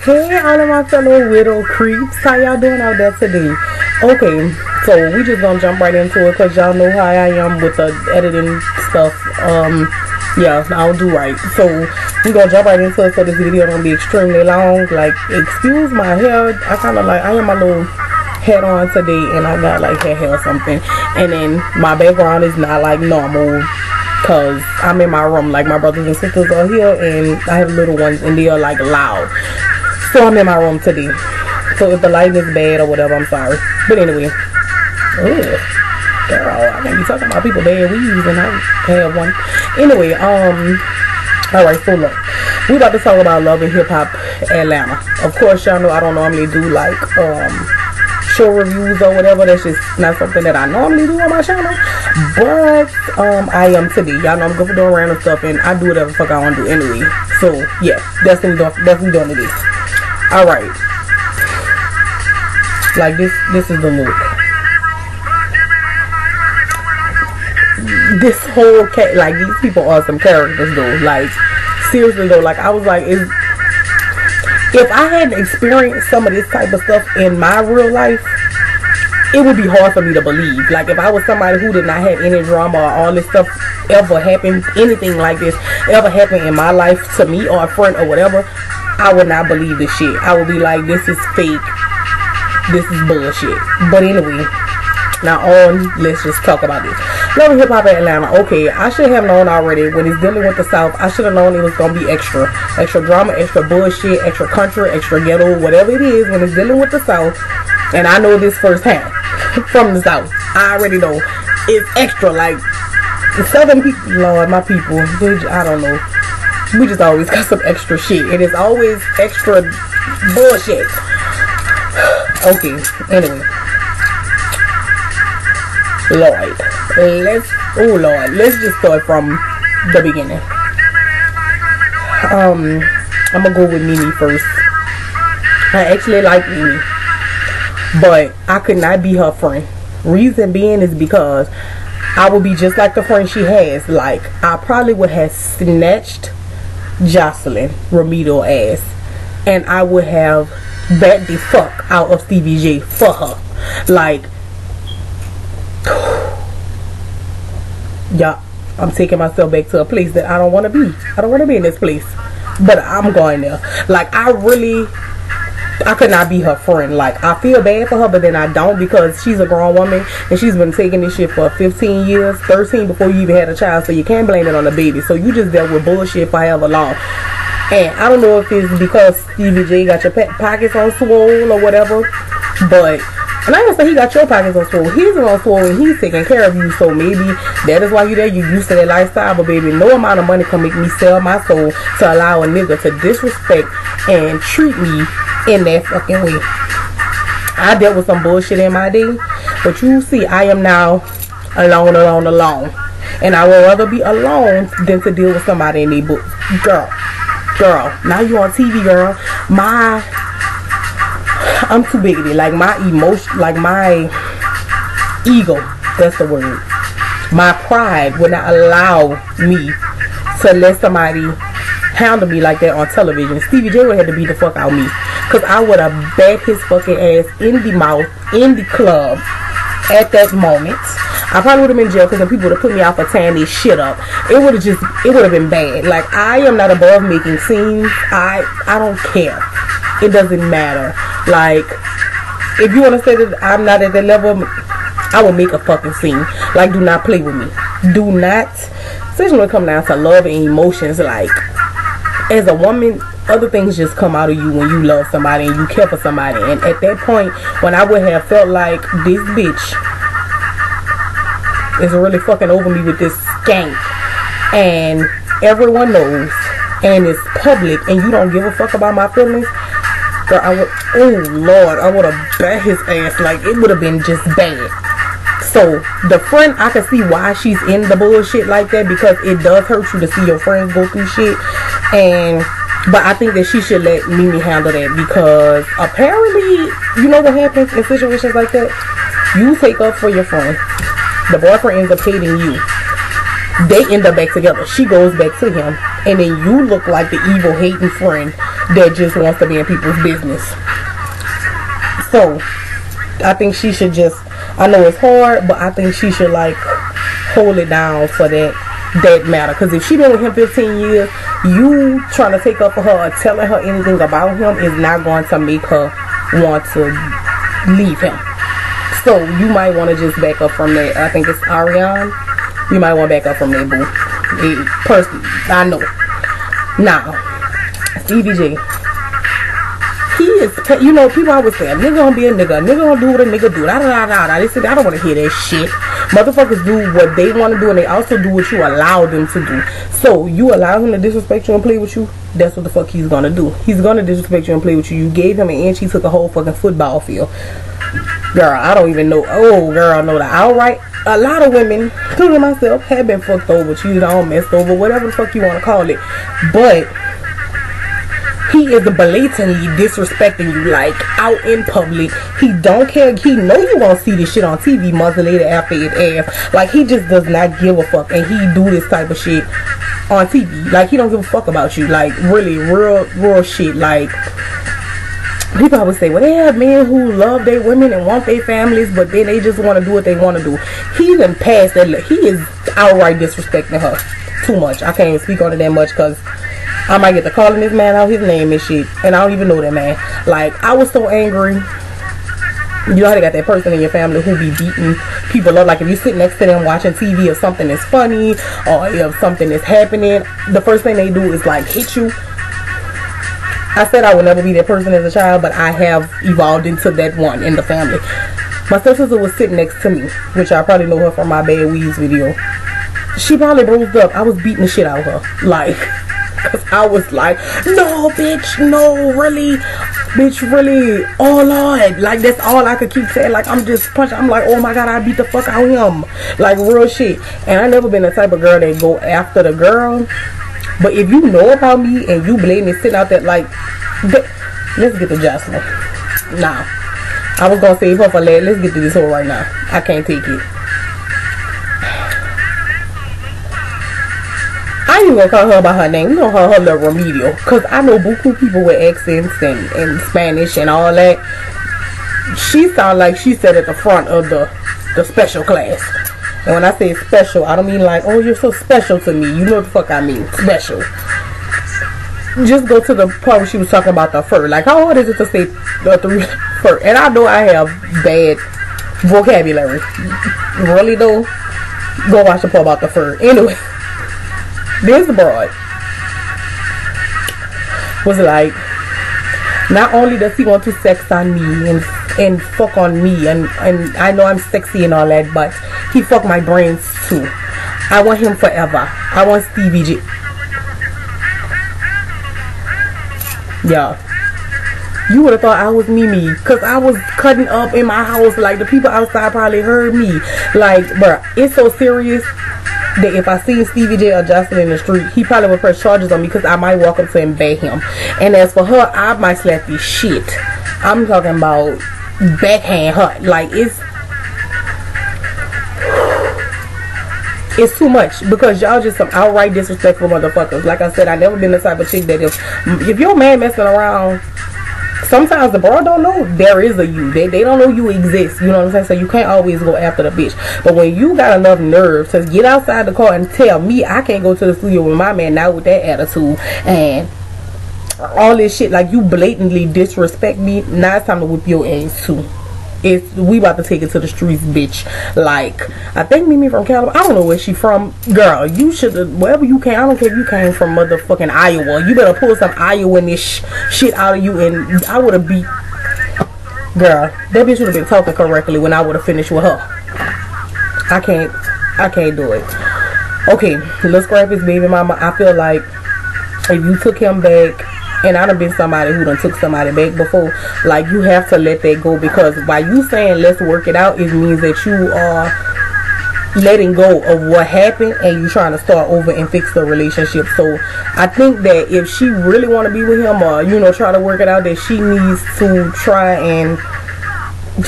Hey, all of my fellow widow creeps, how y'all doing out there today? Okay, so we just gonna jump right into it because y'all know how I am with the editing stuff. Yeah, I don't do right. So we gonna jump right into it. So this video gonna be extremely long. Like, excuse my hair. I kind of like, I have my little hat on today and I got like hair or something. And then my background is not like normal, cause I'm in my room. Like, my brothers and sisters are here and I have little ones and they are like loud. So I'm in my room today. So if the lighting is bad or whatever, I'm sorry. But anyway, girl, I can't be talking about people bad weaves and I have one. Anyway, alright, so look, we about to talk about Love and Hip Hop Atlanta. Of course, y'all know I don't normally do like show reviews or whatever. That's just not something that I normally do on my channel. But I am today. Y'all know I'm good for doing random stuff and I do whatever the fuck I want to do anyway. So yeah, that's what we doing today. Alright. Like this is the look. This whole cat, like, these people are some characters though. Like, seriously though, like, I was like, if I hadn't experienced some of this type of stuff in my real life, it would be hard for me to believe. Like, if I was somebody who did not have any drama or all this stuff ever happen, anything like this ever happened in my life to me or a friend or whatever, I would not believe this shit. I would be like, this is fake. This is bullshit. But anyway, now let's just talk about this. Love and Hip Hop Atlanta. Okay, I should have known already when it's dealing with the South. I should have known it was gonna be extra drama, extra bullshit, extra country, extra ghetto, whatever it is. When it's dealing with the South, and I know this firsthand from the South. I already know it's extra. Like, the Southern people, Lord, my people, I don't know. We just always got some extra shit. It is always extra bullshit. Okay, anyway. Lord, let's just start from the beginning. I'm gonna go with Mimi first. I actually like Mimi, but I could not be her friend. Reason being is because I would be just like the friend she has. Like, I probably would have snatched Joseline Ramito ass and I would have backed the fuck out of Stevie J for her. Like, yeah, I'm taking myself back to a place that I don't want to be. I don't want to be in this place, but I'm going there. Like, I could not be her friend. Like, I feel bad for her, but then I don't, because she's a grown woman and she's been taking this shit for 15 years, 13 before you even had a child, so you can't blame it on the baby. So you just dealt with bullshit for however long. And I don't know if it's because Stevie J got your pockets on swole or whatever, but, and I don't say he got your pockets on swole. He's on swole and he's taking care of you, so maybe that is why you're there. You're used to that lifestyle. But baby, no amount of money can make me sell my soul to allow a nigga to disrespect and treat me in that fucking way. I dealt with some bullshit in my day, but you see, I am now alone. And I would rather be alone than to deal with somebody in their book. Girl, now you on TV, girl. I'm too bigoted. Like, my emotion, like my ego, that's the word. My pride would not allow me to let somebody handle me like that on television. Stevie J would have to beat the fuck out of me, because I would have backed his fucking ass in the mouth, in the club, at that moment. I probably would have been in jail because the people would have put me out for tearing this shit up. It would have been bad. Like, I am not above making scenes. I don't care. It doesn't matter. Like, if you want to say that I'm not at that level, I will make a fucking scene. Like, do not play with me. Do not. Especially when it comes down to love and emotions. Like, as a woman, other things just come out of you when you love somebody and you care for somebody. And at that point, when I would have felt like this bitch is really fucking over me with this skank, and everyone knows, and it's public, and you don't give a fuck about my feelings, girl, I would, oh Lord, I would have bet his ass. Like, it would have been just bad. So the friend, I can see why she's in the bullshit like that, because it does hurt you to see your friends go through shit. But I think that she should let Mimi handle that, because apparently, you know what happens in situations like that? You take up for your friend. The boyfriend ends up hating you. They end up back together. She goes back to him. And then you look like the evil hating friend that just wants to be in people's business. So I think she should just, I know it's hard, but I think she should like hold it down for that matter. Because if she been with him 15 years, you trying to take up for her or telling her anything about him is not going to make her want to leave him. So you might want to just back up from that. I think it's Ariane. You might want to back up from that, boo. Personally, I know. Now, Stevie J, he is, you know, people always say, a nigga gonna be a nigga gonna do what a nigga do, They say, I don't want to hear that shit. Motherfuckers do what they want to do, and they also do what you allow them to do. So, you allow him to disrespect you and play with you, that's what the fuck he's gonna do. He's gonna disrespect you and play with you. You gave him an inch, he took a whole fucking football field. Girl, I don't even know. Oh, girl, no, that outright. A lot of women, including myself, have been fucked over, cheated on, messed over, whatever the fuck you want to call it. But he is blatantly disrespecting you, like, out in public. He don't care. He know you won't see this shit on TV months later after it airs. Like, he just does not give a fuck, and he do this type of shit on TV. Like, he don't give a fuck about you. Like, really, real shit. Like, people always say, well, they have men who love their women and want their families, but then they just want to do what they want to do. He even passed that. He is outright disrespecting her too much. I can't even speak on it that much because I might get to calling this man out his name and shit, and I don't even know that man. Like, I was so angry. You know how they got that person in your family who be beating people up. Like, if you sit next to them watching TV, if something is funny or if something is happening, the first thing they do is like hit you. I said I would never be that person as a child, but I have evolved into that one in the family. My stepsister was sitting next to me, which I probably know her from my Bad Weeds video. She probably bruised up. I was beating the shit out of her. Like, cause I was like, no, bitch, no, really, bitch, really, oh Lord. Like, that's all I could keep saying. Like, I'm just punching. I'm like, oh my God, I beat the fuck out of him. Like, real shit. And I never been the type of girl that go after the girl. But if you know about me and you blatantly sitting out there like, let's get to Joseline. Nah, I was gonna save her for later. Let's get to this whole right now. I can't take it. I ain't even gonna call her by her name. We gonna call her little Remedial, cause I know buku people with accents and Spanish and all that. She sound like she sat at the front of the special class. And when I say special, I don't mean like, oh, you're so special to me. You know what the fuck I mean. Special. Just go to the part where she was talking about the fur. Like, how hard is it to say the three fur? And I know I have bad vocabulary. Really though? Go watch the part about the fur. Anyway, this broad was like, not only does he want to sex on me and fuck on me, and I know I'm sexy and all that, but he fucked my brains too. I want him forever. I want Stevie J. Yeah. You would have thought I was Mimi, because I was cutting up in my house. Like, the people outside probably heard me. Like, bruh, it's so serious that if I see Stevie J or Joseline in the street, he probably would press charges on me, because I might walk up to him and bang him. And as for her, I might slap the shit. I'm talking about backhand her. Like, it's too much, because y'all just some outright disrespectful motherfuckers. Like I said, I never been the type of chick that if your man messing around, sometimes the bro don't know there is a you. They don't know you exist. You know what I'm saying? So you can't always go after the bitch. But when you got enough nerve to get outside the car and tell me I can't go to the studio with my man now with that attitude and all this shit, like, you blatantly disrespect me, now it's time to whip your ass too. We about to take it to the streets, bitch. Like, I think Mimi from California. I don't know where she from. Girl, you should, wherever you came. I don't care if you came from motherfucking Iowa. You better pull some Iowa-ish shit out of you, and I would have beat. Girl, that bitch would have been talking correctly when I would have finished with her. I can't do it. Okay, let's grab his baby mama. I feel like if you took him back, and I done been somebody who done took somebody back before, like, you have to let that go, because by you saying let's work it out, it means that you are letting go of what happened and you trying to start over and fix the relationship. So I think that if she really want to be with him, or, you know, try to work it out, that she needs to try and,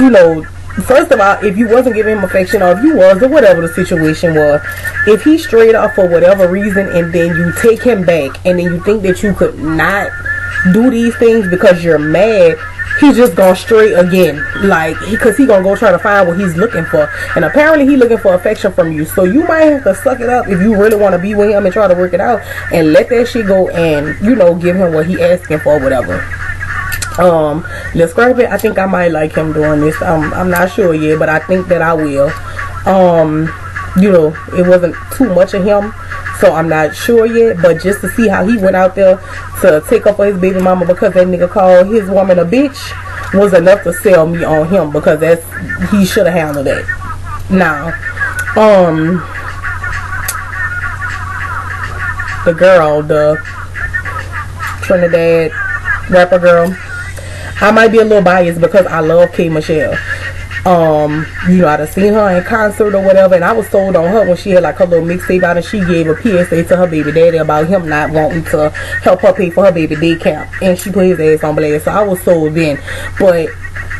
you know, first of all, if you wasn't giving him affection, or if you was, or whatever the situation was, if he strayed off for whatever reason, and then you take him back, and then you think that you could not do these things because you're mad, he's just gonna stray again, like, because he gonna go try to find what he's looking for, and apparently he looking for affection from you. So you might have to suck it up if you really want to be with him and try to work it out, and let that shit go, and you know, give him what he asking for, whatever. Describe it. I think I might like him doing this. I'm not sure yet, but I think that I will. You know, it wasn't too much of him, so I'm not sure yet, but just to see how he went out there to take up for his baby mama because that nigga called his woman a bitch was enough to sell me on him, because he should have handled that. Now, the girl, the Trinidad rapper girl, I might be a little biased because I love K. Michelle. You know, I'd seen her in concert or whatever, and I was sold on her when she had like her little mixtape out, and she gave a PSA to her baby daddy about him not wanting to help her pay for her baby day camp, and she put his ass on blast. So I was sold then. But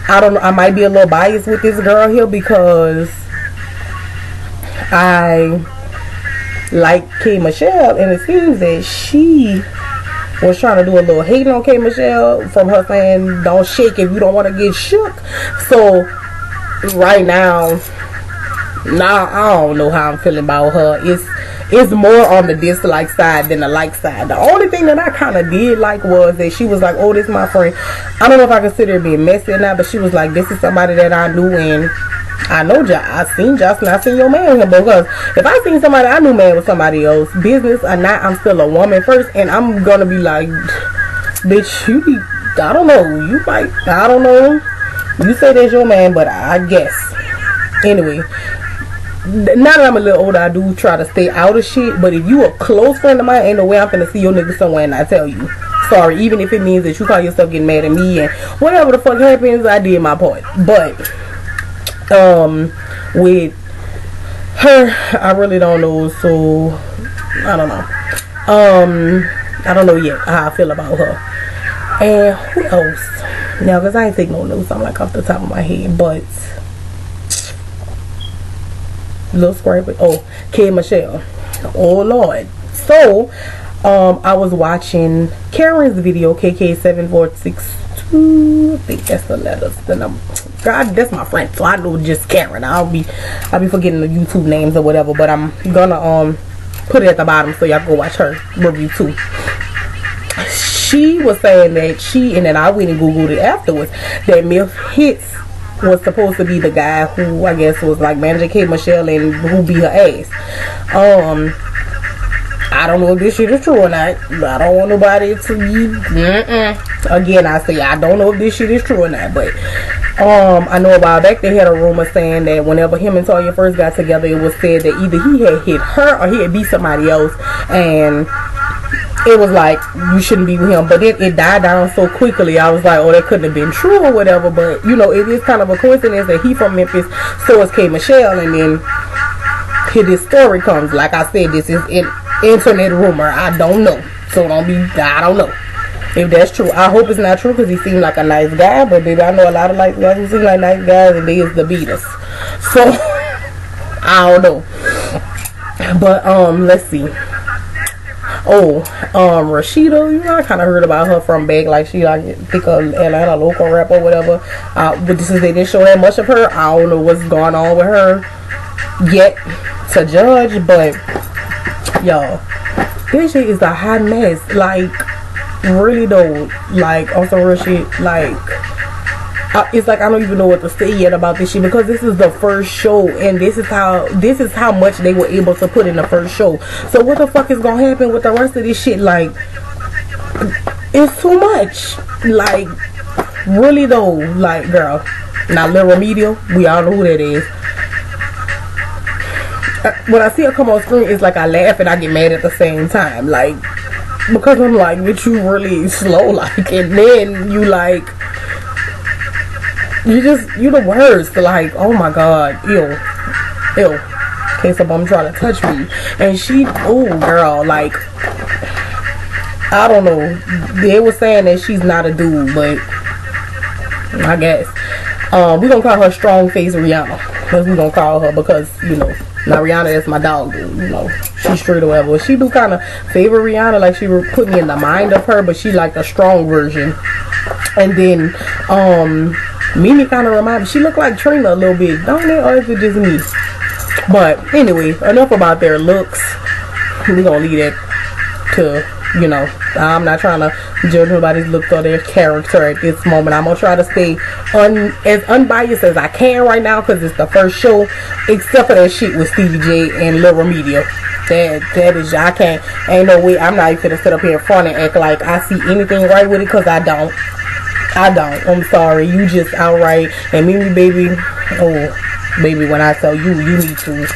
I don't know, I might be a little biased with this girl here because I like K. Michelle, and it seems that she was trying to do a little hating on K. Michelle from her saying don't shake if you don't want to get shook. So right now, I don't know how I'm feeling about her. It's more on the dislike side than the like side. The only thing that I kind of did like was that she was like, oh, this is my friend. I don't know if I consider it being messy or not, but she was like, this is somebody that I knew, and I know I seen Joseline, I seen your man with him. Because if I seen somebody I knew man with somebody else, business or not, I'm still a woman first, and I'm gonna be like, bitch, you be, I don't know, you might, I don't know. You say that's your man, but I guess. Anyway, now that I'm a little older, I do try to stay out of shit. But if you a close friend of mine, ain't no way I'm finna see your nigga somewhere and I tell you. Sorry, even if it means that you call yourself getting mad at me and whatever the fuck happens, I did my part. But with her, I really don't know. So I don't know. I don't know yet how I feel about her. And who else? Now, because I ain't take no notes, I'm like off the top of my head, but little scrappy. Oh, K. Michelle. Oh Lord. So I was watching Karen's video, KK7462. I think that's the letters, the number. God, that's my friend, so I know just Karen. I'll be forgetting the YouTube names or whatever, but I'm gonna put it at the bottom so y'all go watch her review too. She was saying that and then I went and googled it afterwards, that Milf Hits was supposed to be the guy who I guess was like managing K. Michelle and who beat her ass. I don't know if this shit is true or not. I don't want nobody to be again, I say I don't know if this shit is true or not, but I know a while back they had a rumor saying that whenever him and Toya first got together, it was said that either he had hit her or he had beat somebody else, and it was like you shouldn't be with him. But then it died down so quickly, I was like, oh, that couldn't have been true or whatever. But you know, it is kind of a coincidence that he from Memphis, so is K. Michelle, and then here this story comes. Like I said, this is an internet rumor. I don't know, so I don't know if that's true. I hope it's not true, because he seemed like a nice guy, but baby, I know a lot of like guys who seem like nice guys and they is the beaters, so I don't know. But let's see. Oh, Rashida, you know, I kind of heard about her from back, like she like think of Atlanta local rap or whatever. But since they didn't show that much of her, I don't know what's going on with her yet to judge. But y'all, this shit is a hot mess. Like, really though, like on some real shit, like it's like I don't even know what to say yet about this shit, because this is the first show, and this is how much they were able to put in the first show. So what the fuck is gonna happen with the rest of this shit? Like, it's too much. Like, really though, like, girl. Now Lil Remedial, we all know who that is. When I see her come on screen, it's like I laugh and I get mad at the same time, like, because I'm like, bitch, you really slow, like, and then you like, you the worst, like, oh my god, ew, in case a bum trying to touch me, and she, oh girl, like, I don't know, they were saying that she's not a dude, but I guess, we're gonna call her strong face Rihanna, that's what we're gonna call her, because, you know, now Rihanna is my dog, dude, you know, she's straight or whatever. She do kind of favor Rihanna, like she would put me in the mind of her, but she like the strong version. And then Mimi kind of remind me, she look like Trina a little bit, don't it? Or is it just me? But anyway, enough about their looks. We're gonna leave that to, you know, I'm not trying to judge nobody's look or their character at this moment. I'm gonna try to stay as unbiased as I can right now, because it's the first show, except for that shit with Stevie J and Lil Media. That is, I can't, ain't no way, I'm not even gonna sit up here in front and act like I see anything right with it, because I don't. I'm sorry, you just outright, and Mimi, baby, oh baby, when I tell you, you need to,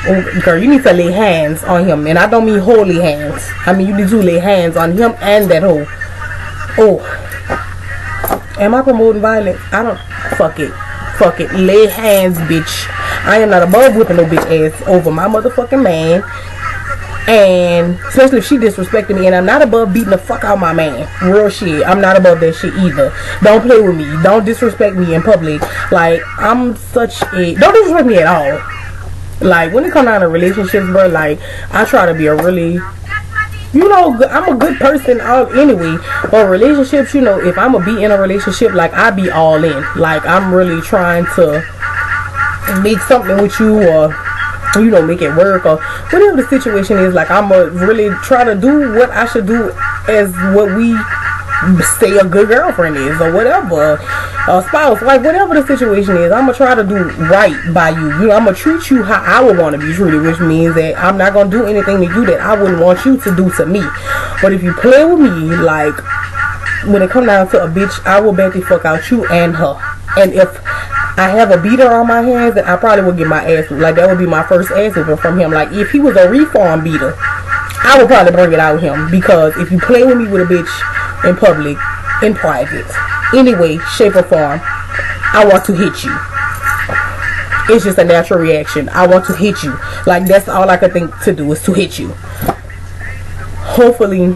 oh girl, you need to lay hands on him. And I don't mean holy hands, I mean you need to lay hands on him and that hoe. Oh, am I promoting violence? I don't, fuck it, lay hands, bitch. I am not above whipping no bitch ass over my motherfucking man, and especially if she disrespected me. And I'm not above beating the fuck out my man, real shit. I'm not above that shit either. Don't play with me, don't disrespect me in public. Like, I'm such a, don't disrespect me at all. Like, when it comes down to relationships, bro, like, I try to be a really, you know, I'm a good person anyway. But relationships, you know, if I'm gonna be in a relationship, like, I be all in. Like, I'm really trying to make something with you, or, you know, make it work, or whatever the situation is. Like, I'm gonna really try to do what I should do as what we say a good girlfriend is, or whatever, a spouse, like whatever the situation is. I'm gonna try to do right by you. You know, I'm gonna treat you how I would want to be treated, which means that I'm not gonna do anything to you that I wouldn't want you to do to me. But if you play with me, like, when it comes down to a bitch, I will bet the fuck out you and her. And if I have a beater on my hands, then I probably would get my ass whooped. Like, that would be my first ass whooping from him. Like, if he was a reform beater, I would probably bring it out with him. Because if you play with me with a bitch in public, in private, any way, shape or form, I want to hit you. It's just a natural reaction. I want to hit you. Like, that's all I could think to do, is to hit you. Hopefully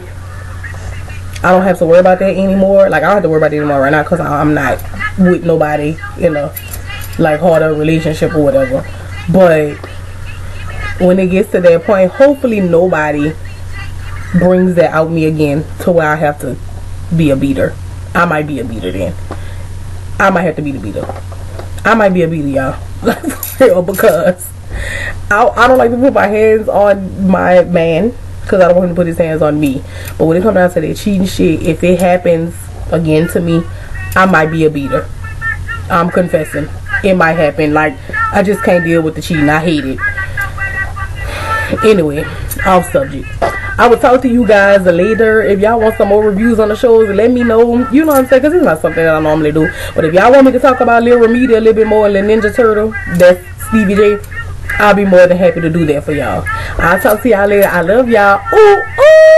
I don't have to worry about that anymore. Like, I don't have to worry about it anymore right now, because I'm not with nobody in a, like, harder relationship or whatever. But when it gets to that point, hopefully nobody brings that out me again to where I have to be a beater. I might be a beater then. I might have to be the beater. I might be a beater, y'all. Like, for real, because I don't like to put my hands on my man, because I don't want him to put his hands on me. But when it comes down to that cheating shit, if it happens again to me, I might be a beater. I'm confessing. It might happen. Like, I just can't deal with the cheating. I hate it. Anyway, off subject. I will talk to you guys later. If y'all want some more reviews on the shows, let me know. You know what I'm saying? Because it's not something that I normally do. But if y'all want me to talk about Lil Media a little bit more, than Ninja Turtle, that's Stevie J, I'll be more than happy to do that for y'all. I'll talk to y'all later. I love y'all. Ooh, ooh.